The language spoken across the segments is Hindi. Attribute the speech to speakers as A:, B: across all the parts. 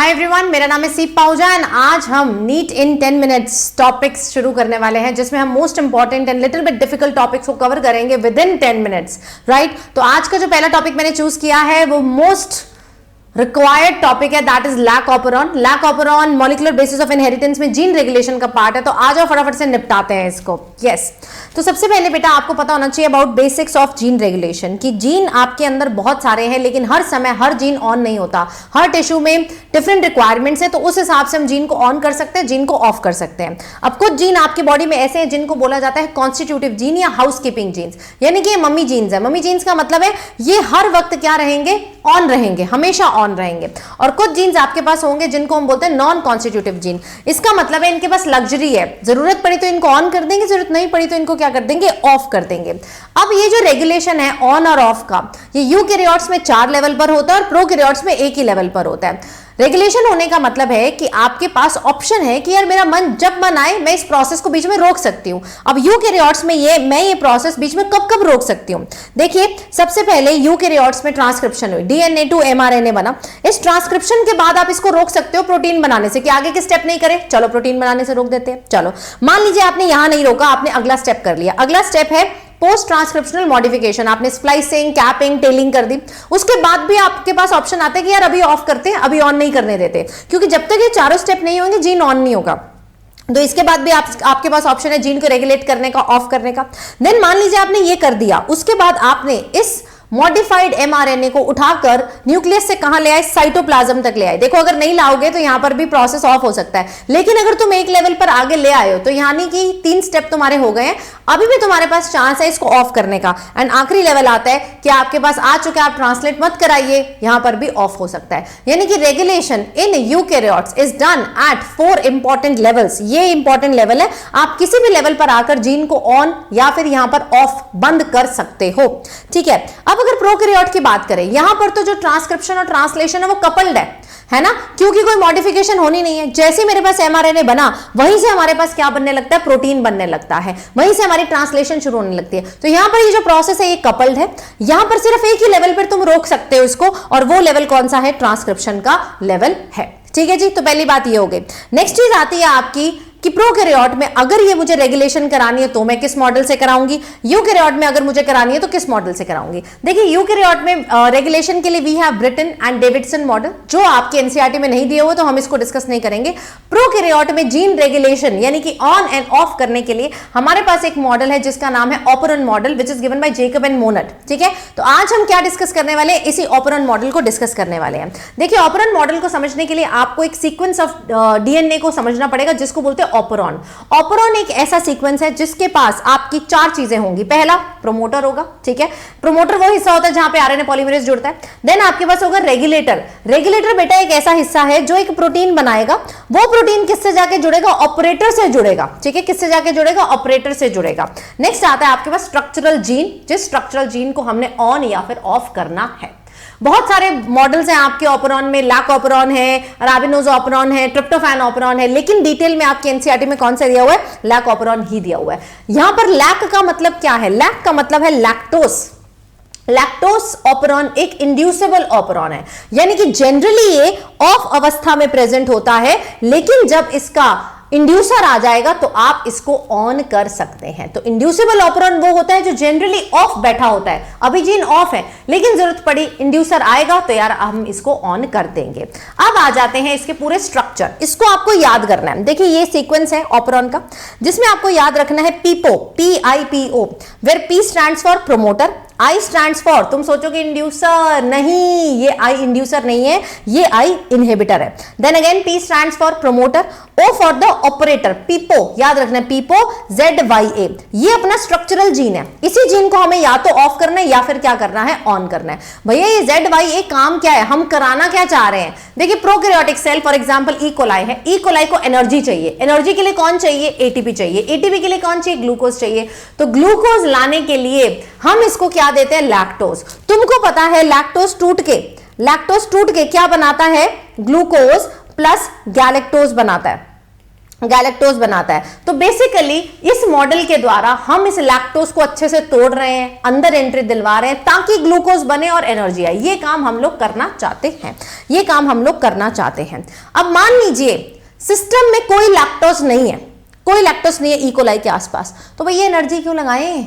A: हाय एवरीवन, मेरा नाम है सीप पाहुजा एंड आज हम नीट इन 10 मिनट्स टॉपिक्स शुरू करने वाले हैं जिसमें हम most important and little bit difficult topics को कवर करेंगे विद इन 10 मिनट्स, राइट। तो आज का जो पहला टॉपिक मैंने चूज किया है वो मोस्ट रिक्वायर्ड टॉपिक है, that is lac operon. Lac operon molecular basis of inheritance में जीन रेगुलेशन का पार्ट है। तो आ जाओ फटाफट से निपटाते हैं इसको। यस, तो सबसे पहले बेटा आपको पता होना चाहिए about basics of gene regulation कि जीन आपके अंदर बहुत सारे हैं लेकिन हर समय हर जीन ऑन नहीं होता। हर टिश्यू में डिफरेंट रिक्वायरमेंट्स है, तो उस हिसाब से हम जीन को ऑन कर सकते हैं, जीन को ऑफ कर सकते हैं। अब कुछ जीन आपकी बॉडी में ऐसे हैं जिनको बोला जाता है कॉन्स्टिट्यूटिव जीन या हाउसकीपिंग जीन्स, यानी कि ये मम्मी जीन्स है। मम्मी जीन्स का मतलब है ये हर वक्त क्या रहेंगे, ऑन रहेंगे, हमेशा ऑन रहेंगे। और कुछ जीन्स आपके पास होंगे जिनको हम बोलते हैं नॉन कॉन्स्टिट्यूटिव जीन। इसका मतलब है इनके पास लग्जरी है, जरूरत पड़ी तो इनको ऑन कर देंगे, जरूरत नहीं पड़ी तो इनको क्या कर देंगे, ऑफ कर देंगे। अब ये जो रेगुलेशन है ऑन और ऑफ का, ये यूकैरियोट्स में 4 लेवल पर होता है और प्रोकैरियोट्स में 1 ही लेवल पर होता है। रेगुलेशन होने का मतलब है कि आपके पास ऑप्शन है कि यार मेरा मन जब मन आए मैं इस प्रोसेस को बीच में रोक सकती हूं। अब यूकैरियोट्स में मैं ये प्रोसेस बीच में कब कब रोक सकती हूं? देखिए, सबसे पहले यूकैरियोट्स में ट्रांसक्रिप्शन हुई, डीएनए टू एमआरएनए बना। इस ट्रांसक्रिप्शन के बाद आप इसको रोक सकते हो प्रोटीन बनाने से, कि आगे के स्टेप नहीं करे, चलो प्रोटीन बनाने से रोक देते हैं। चलो मान लीजिए आपने यहां नहीं रोका, आपने अगला स्टेप कर लिया। अगला स्टेप है पोस्ट ट्रांसक्रिप्शनल मॉडिफिकेशन, आपने स्प्लाइसिंग, कैपिंग, टेलिंग कर दी। उसके बाद भी आपके पास ऑप्शन आता है कि यार अभी ऑफ करते हैं, अभी ऑन नहीं करने देते, क्योंकि जब तक ये चारों स्टेप नहीं होंगे जीन ऑन नहीं होगा। तो इसके बाद भी आपके पास ऑप्शन है जीन को रेगुलेट करने का, ऑफ करने का। देन मान लीजिए आपने ये कर दिया, उसके बाद आपने इस मॉडिफाइड एमआरएनए को उठाकर न्यूक्लियस से कहां ले आए, साइटोप्लाज्म तक ले आए। देखो, अगर नहीं लाओगे तो यहां पर भी प्रोसेस ऑफ हो सकता है, लेकिन अगर तुम एक लेवल पर आगे ले आए हो तो यानी कि 3 स्टेप तुम्हारे हो गए हैं, अभी भी तुम्हारे पास चांस है इसको ऑफ करने का। एंड आखिरी लेवल आता है कि आपके पास आ चुका है, आप ट्रांसलेट मत कराइए, यहां पर भी ऑफ हो सकता है। यानी कि regulation in eukaryotes is done at 4 important levels. ये इंपॉर्टेंट लेवल है, आप किसी भी लेवल पर आकर जीन को ऑन या फिर यहां पर ऑफ बंद कर सकते हो, ठीक है। अब अगर प्रोकैरियोट की बात करें, यहां पर तो जो ट्रांसक्रिप्शन और ट्रांसलेशन है वो कपल्ड है ना, क्योंकि कोई मॉडिफिकेशन होनी नहीं है। जैसे मेरे पास एमआरएनए बना, वहीं से हमारे पास क्या बनने लगता है, प्रोटीन बनने लगता है, वहीं से हमारी ट्रांसलेशन शुरू होने लगती है। तो यहां पर ये जो प्रोसेस है ये कपल्ड है। यहां पर सिर्फ एक ही लेवल पर तुम रोक सकते हो इसको, और वो लेवल कौन सा है, ट्रांसक्रिप्शन का लेवल है, ठीक है जी। तो पहली बात ये हो गई। नेक्स्ट चीज आती है आपकी कि प्रोकैरियोट में अगर ये मुझे रेगुलेशन करानी है तो मैं किस मॉडल से कराऊंगी, यूकैरियोट में अगर मुझे करानी है तो किस मॉडल से कराऊंगी। देखिए, यूकैरियोट में रेगुलेशन के लिए we have Britten and Davidson model, जो आपके एनसीईआरटी में नहीं दिए हुए, तो हम इसको डिस्कस नहीं करेंगे। प्रोकैरियोट में जीन रेगुलेशन यानी कि ऑन एंड ऑफ करने के लिए हमारे पास एक मॉडल है जिसका नाम है operon model, which is given by Jacob and Monod, ठीक है। तो आज हम क्या डिस्कस करने वाले हैं, इसी ऑपरॉन मॉडल को डिस्कस करने वाले हैं। देखिए, ऑपरॉन मॉडल को समझने के लिए आपको एक सीक्वेंस ऑफ डीएनए को समझना पड़ेगा जिसको बोलते हैं ऑपरॉन। ऑपरॉन एक ऐसा सीक्वेंस है जिसके पास आपकी 4 चीजें होंगी। पहला प्रोमोटर होगा, ठीक है। प्रोमोटर वो हिस्सा होता है जहां पे आरएनए पॉलीमरेज जुड़ता है। देन आपके पास होगा रेगुलेटर। रेगुलेटर बेटा एक ऐसा हिस्सा है जो एक प्रोटीन बनाएगा। वो प्रोटीन किससे जाके जुड़ेगा, ऑपरेटर से जुड़ेगा, ठीक है। किससे जाके जुड़ेगा, ऑपरेटर से जुड़ेगा। नेक्स्ट आता है आपके पास स्ट्रक्चरल जीन, जिस स्ट्रक्चरल जीन को हमने ऑन या फिर ऑफ करना है। बहुत सारे मॉडल्स हैं आपके ऑपरॉन में, लैक ऑपरॉन है, राबिनोज ऑपरॉन है, ट्रिप्टोफैन ऑपरॉन है, लेकिन डिटेल में आपके एनसीईआरटी में कौन सा दिया हुआ है, लैक ऑपरॉन ही दिया हुआ है। यहां पर लैक का मतलब क्या है, लैक का मतलब है लैक्टोस। लैक्टोस ऑपरॉन एक इंड्यूसेबल ऑपरॉन है, यानी कि जनरली ये ऑफ अवस्था में प्रेजेंट होता है, लेकिन जब इसका इंड्यूसर आ जाएगा तो आप इसको ऑन कर सकते हैं। तो इंड्यूसेबल ऑपरॉन वो होता है जो जनरली ऑफ बैठा होता है, अभी जीन ऑफ है लेकिन जरूरत पड़ी इंड्यूसर आएगा तो यार हम इसको ऑन कर देंगे। अब आ जाते हैं इसके पूरे स्ट्रक्चर, इसको आपको याद करना है। देखिए, ये सीक्वेंस है ऑपरॉन का जिसमें आपको याद रखना है PIPO, PIPO, where P stands for promoter, I stands for, तुम सोचोगे इंड्यूसर, नहीं, ये I इंड्यूसर नहीं है, ये I इनहिबिटर है। Then again P stands for promoter, O for the operator, पीपो, याद रखना है पीपो, ZYA, ये अपना स्ट्रक्चरल जीन है। इसी जीन को हमें या तो ऑफ करना है या फिर क्या करना है, ऑन करना है। भैया ये ZYA काम क्या है, हम कराना क्या चाह रहे हैं। देखिए, prokaryotic cell for example E coli है, ई कोलाई को एनर्जी चाहिए, एनर्जी के लिए कौन चाहिए, ATP चाहिए, ATP के लिए कौन चाहिए, ग्लूकोज चाहिए। तो ग्लूकोज लाने के लिए हम इसको क्या देते हैं, लैक्टोज। तुमको पता है लैक्टोज टूट के क्या बनाता है, ग्लूकोज प्लस गैलेक्टोज बनाता है। गैलेक्टोज बनाता है। तो बेसिकली इस मॉडल के द्वारा हम इस लैक्टोज को अच्छे से तोड़ रहे हैं, अंदर एंट्री दिलवा रहे हैं ताकि ग्लूकोज बने और एनर्जी आए। ये काम हम लोग करना चाहते हैं, ये काम हम लोग करना चाहते हैं। अब मान लीजिए सिस्टम में कोई लैक्टोज नहीं है, कोई लैक्टोज नहीं है ई कोलाई के आसपास, तो भैया एनर्जी क्यों लगाएं,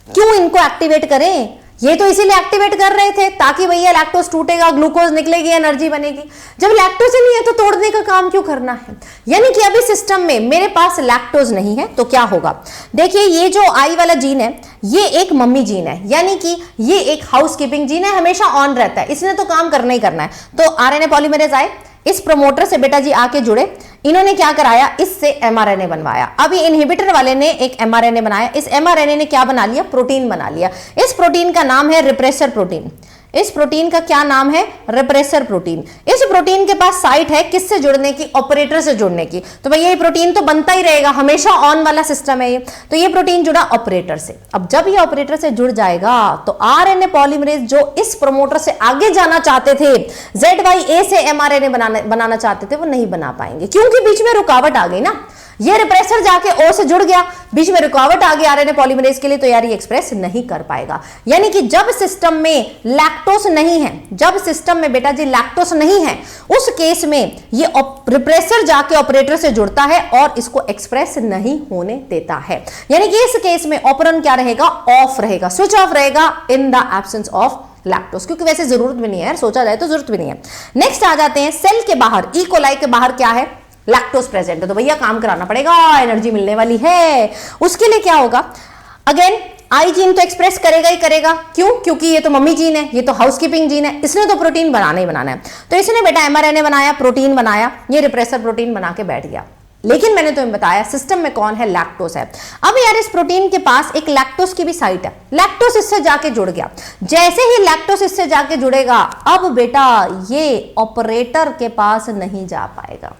A: क्यों इनको एक्टिवेट करें? ये तो इसीलिए एक्टिवेट कर रहे थे ताकि भैया लैक्टोज टूटेगा, ग्लूकोज निकलेगी, एनर्जी बनेगी। जब लैक्टोज ही नहीं है तो तोड़ने का काम क्यों करना है? यानी कि अभी सिस्टम में मेरे पास लैक्टोज नहीं है तो क्या होगा? देखिए ये जो आई वाला जीन है ये एक मम्मी जीन है, यानी कि ये एक हाउसकीपिंग जीन है, हमेशा ऑन रहता है, इसने तो काम करना ही करना है। तो आरएनए पॉलीमरेज आए, इस प्रमोटर से बेटा जी आके जुड़े, इन्होंने क्या कराया, इससे एमआरएनए बनवाया। अब ये इनहिबिटर वाले ने एक एमआरएनए बनाया, इस एमआरएनए ने क्या बना लिया, प्रोटीन बना लिया। इस प्रोटीन का नाम है रिप्रेसर प्रोटीन। इस प्रोटीन का क्या नाम है, रिप्रेसर प्रोटीन। इस प्रोटीन के पास साइट है किससे जुड़ने की, ऑपरेटर से जुड़ने की। तो भाई ये प्रोटीन तो बनता ही रहेगा, हमेशा ऑन वाला सिस्टम है ये। तो ये प्रोटीन जुड़ा ऑपरेटर से। अब जब ये ऑपरेटर से जुड़ जाएगा तो आरएनए पॉलीमरेज जो इस प्रमोटर से आगे जाना चाहते थे, ZYA से एमआरएनए बनाना चाहते थे, वो नहीं बना पाएंगे क्योंकि बीच में रुकावट आ गई ना। ये रिप्रेसर जाके ओ से जुड़ गया, बीच में रुकावट आ गई आरएनए पॉलीमरेज के लिए, तो यार ये एक्सप्रेस नहीं कर पाएगा। यानी कि जब सिस्टम में लैक्टोज नहीं है, जब सिस्टम में बेटा जी लैक्टोज नहीं है, उस केस में ये रिप्रेसर जाके ऑपरेटर से जुड़ता है और इसको एक्सप्रेस नहीं होने देता है। यानी कि इस केस में ऑपरेंड क्या रहेगा, ऑफ रहेगा, स्विच ऑफ रहेगा in the absence of lactose, क्योंकि वैसे जरूरत भी नहीं है यार, सोचा जाए तो जरूरत भी नहीं है। नेक्स्ट आ जाते हैं सेल के बाहर, ई कोलाई के बाहर क्या है, लैक्टोज प्रेजेंट है, तो भैया काम कराना पड़ेगा, एनर्जी मिलने वाली है। उसके लिए क्या होगा, अगेन आई जीन तो एक्सप्रेस करेगा ही करेगा, क्यों, क्योंकि ये तो मम्मी जीन है, ये तो हाउसकीपिंग जीन है, इसने तो प्रोटीन बनाना ही बनाना है। तो इसने बेटा एमआरएनए बनाया, प्रोटीन बनाया, ये रिप्रेसर प्रोटीन बना के बैठ गया। लेकिन मैंने तुम्हें बताया सिस्टम में कौन है, लैक्टोज है। अब यार इस प्रोटीन के पास एक लैक्टोज की भी साइट है, लैक्टोज इससे जाके जुड़ गया। जैसे ही लैक्टोज इससे जाके जुड़ेगा, अब बेटा ये ऑपरेटर के पास नहीं जा पाएगा,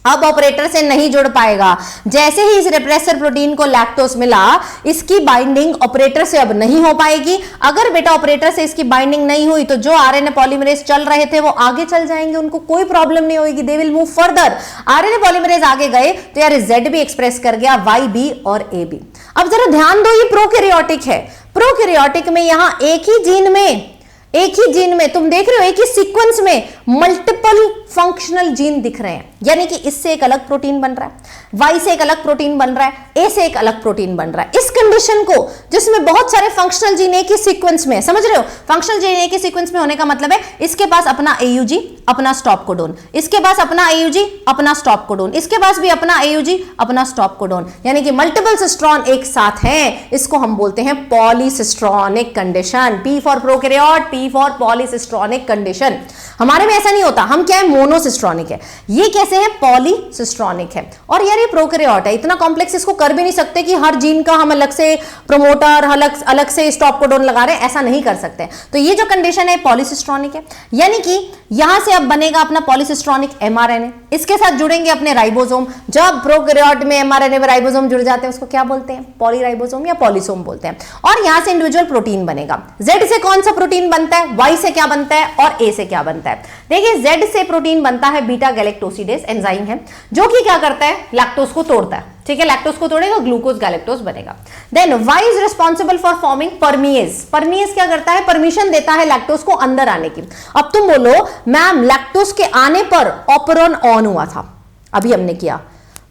A: अब ऑपरेटर से नहीं जुड़ पाएगा। जैसे ही इस रिप्रेसर प्रोटीन को लैक्टोज मिला, इसकी बाइंडिंग ऑपरेटर से अब नहीं हो पाएगी। अगर बेटा ऑपरेटर से इसकी बाइंडिंग नहीं हुई तो जो आरएनए पॉलीमरेज चल रहे थे वो आगे चल जाएंगे, उनको कोई प्रॉब्लम नहीं होगी, they will move further. RNA polymerase आगे गए तो यार Z भी एक्सप्रेस कर गया, YB और AB। अब जरा ध्यान दो, ये प्रोकैरियोटिक है। प्रोकैरियोटिक में यहां एक ही जीन में तुम देख रहे हो, एक ही सीक्वेंस में मल्टीपल फंक्शनल जीन दिख रहे हैं। यानी कि इससे एक अलग प्रोटीन बन रहा है, Y से एक अलग प्रोटीन बन रहा है, A से एक अलग प्रोटीन बन रहा है। इस कंडीशन को, जिसमें बहुत सारे फंक्शनल जीन एक ही सीक्वेंस में, समझ रहे हो, फंक्शनल जीन एक ही सीक्वेंस में होने का मतलब है इसके पास अपना AUG, अपना स्टॉप कोडोन, इसके पास अपना AUG, अपना स्टॉप कोडोन, इसके पास भी अपना AUG, अपना स्टॉप कोडोन, यानी कि मल्टीपल सिस्ट्रॉन एक साथ हैं। इसको हम बोलते हैं polycistronic condition. P for prokaryote, P for polycistronic condition. हमारे में ऐसा नहीं होता, हम क्या है, मोनोसिस्ट्रॉनिक है। ये कैसे है, पॉलीसिस्ट्रॉनिक है। और यार ये प्रोकैरियोट है, इतना कॉम्प्लेक्स इसको कर भी नहीं सकते कि हर जीन का हम अलग से प्रमोटर, अलग से स्टॉप कोडोन लगा रहे हैं, ऐसा नहीं कर सकते। तो ये जो कंडीशन है पॉलीसिस्ट्रॉनिक है, यानी कि यहां से अब बनेगा अपना पॉलीसिस्ट्रॉनिक एमआरएनए, इसके साथ जुड़ेंगे अपने राइबोसोम। जब प्रोकैरियोट में एमआरएनए में राइबोसोम जुड़ जाते हैं उसको क्या बोलते हैं, पॉलीराइबोसोम या पॉलीसोम बोलते हैं। और यहां से इंडिविजुअल प्रोटीन बनेगा। Z से कौन सा प्रोटीन बनता है, Y से क्या बनता है और A से क्या बनता है। देखिए Z से प्रोटीन बनता है बीटा गैलेक्टोसिडेज एंजाइम है, जो कि क्या करता है, लैक्टोज को तोड़ता है। ठीक है, लैक्टोज को तोड़ेगा, ग्लूकोज गैलेक्टोज बनेगा। Then Y is responsible for forming permease. Permease क्या करता है, परमिशन देता है लैक्टोज को अंदर आने की। अब तुम बोलो मैम लैक्टोज के आने पर ऑपरॉन ऑन हुआ था, अभी हमने किया,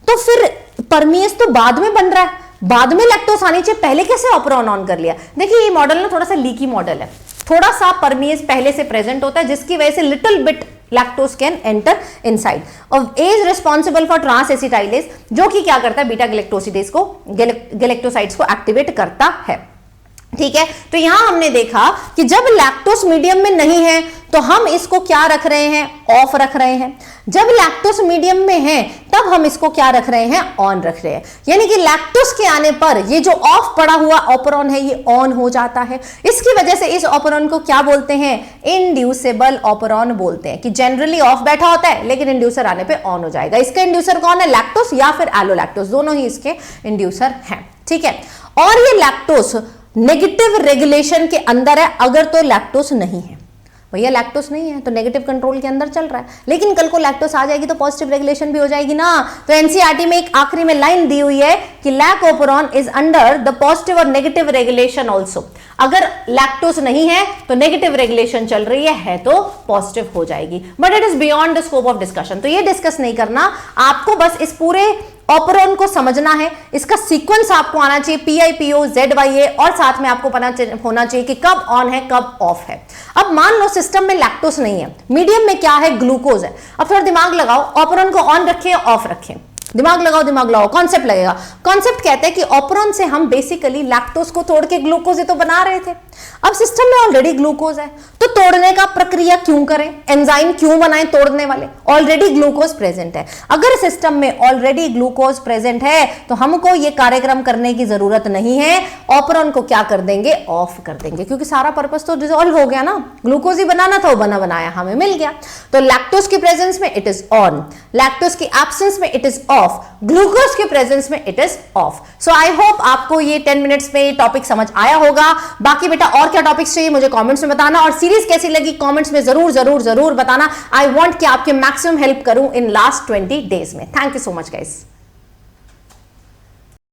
A: तो फिर परमीएज तो बाद में बन रहा है, बाद में लैक्टोज आनी चाहिए, पहले कैसे ऑपरॉन ऑन कर लिया। देखिए ये मॉडल ना थोड़ा सा लीकी मॉडल है, थोड़ा सा परमीएज पहले से प्रेजेंट होता है, जिसकी वजह से little bit lactose can enter inside. और A is responsible for transacetylase, जो कि क्या करता है, बीटा गैलेक्टोसिडेज को, गैलेक्टोसाइड्स को एक्टिवेट करता है। ठीक है, तो यहां हमने देखा कि जब लैक्टोज मीडियम में नहीं है तो हम इसको क्या रख रहे हैं, ऑफ रख रहे हैं। जब लैक्टोज मीडियम में है तब हम इसको क्या रख रहे हैं, ऑन रख रहे हैं। यानी कि लैक्टोज के आने पर ये जो ऑफ पड़ा हुआ ऑपरॉन है ये ऑन हो जाता है। इसकी वजह से इस ऑपरॉन को क्या बोलते हैं, इंड्यूसेबल ऑपरॉन बोलते हैं, कि जनरली ऑफ बैठा होता है लेकिन इंड्यूसर आने पे ऑन हो जाएगा। इसका इंड्यूसर कौन है, लैक्टोज या फिर एलोलैक्टोज, दोनों ही इसके इंड्यूसर हैं। ठीक है, और ये लैक्टोज नेगेटिव रेगुलेशन के अंदर है अगर तो लैक्टोज नहीं है, भैया लैक्टोज नहीं है तो नेगेटिव कंट्रोल के अंदर चल रहा है, लेकिन कल को लैक्टोज आ जाएगी तो पॉजिटिव रेगुलेशन भी हो जाएगी ना। तो एनसीईआरटी में एक आखिरी में लाइन दी हुई है कि lac operon is under the positive और नेगेटिव रेगुलेशन ऑल्सो। अगर लैक्टोज नहीं है तो नेगेटिव रेगुलेशन चल रही है तो पॉजिटिव हो जाएगी, but it is beyond the scope of discussion. तो ये डिस्कस नहीं करना, आपको बस इस पूरे ऑपरॉन को समझना है, इसका सीक्वेंस आपको आना चाहिए, PIPO ZYA, और साथ में आपको पता होना चाहिए कि कब ऑन है कब ऑफ है। अब मान लो सिस्टम में लैक्टोज नहीं है, मीडियम में क्या है, ग्लूकोज है। अब थोड़ा दिमाग लगाओ, ऑपरॉन को ऑन रखें या ऑफ रखें, दिमाग लगाओ, कॉन्सेप्ट लगेगा। कॉन्सेप्ट कहते हैं कि ऑपरॉन से हम बेसिकली लैक्टोज को तोड़ के ग्लूकोज ही तो बना रहे थे। अब सिस्टम में ऑलरेडी ग्लूकोज है तो तोड़ने का प्रक्रिया क्यों करें, एंजाइम क्यों बनाएं तोड़ने वाले, ऑलरेडी ग्लूकोज प्रेजेंट है। अगर सिस्टम में ऑलरेडी ग्लूकोज प्रेजेंट है तो हमको ये कार्यक्रम करने की जरूरत नहीं है, ऑपरॉन को क्या कर देंगे, ऑफ कर देंगे, क्योंकि सारा पर्पस तो डिसॉल्व हो गया ना, ग्लूकोज ही बनाना था, वो बना बनाया हमें मिल गया। तो लैक्टोज की प्रेजेंस में इट इज ऑन, लैक्टोज की एब्सेंस में इट इज ऑफ, ग्लूकोज के प्रेजेंस में it is of. So I hope आपको ये 10 मिनट्स में टॉपिक समझ आया होगा। बाकी बेटा और क्या टॉपिक्स चाहिए मुझे कमेंट्स में बताना, और सीरीज कैसी लगी कमेंट्स में जरूर बताना। आई वांट कि आपके मैक्सिमम हेल्प करूं इन लास्ट 20 डेज में। Thank you so much guys.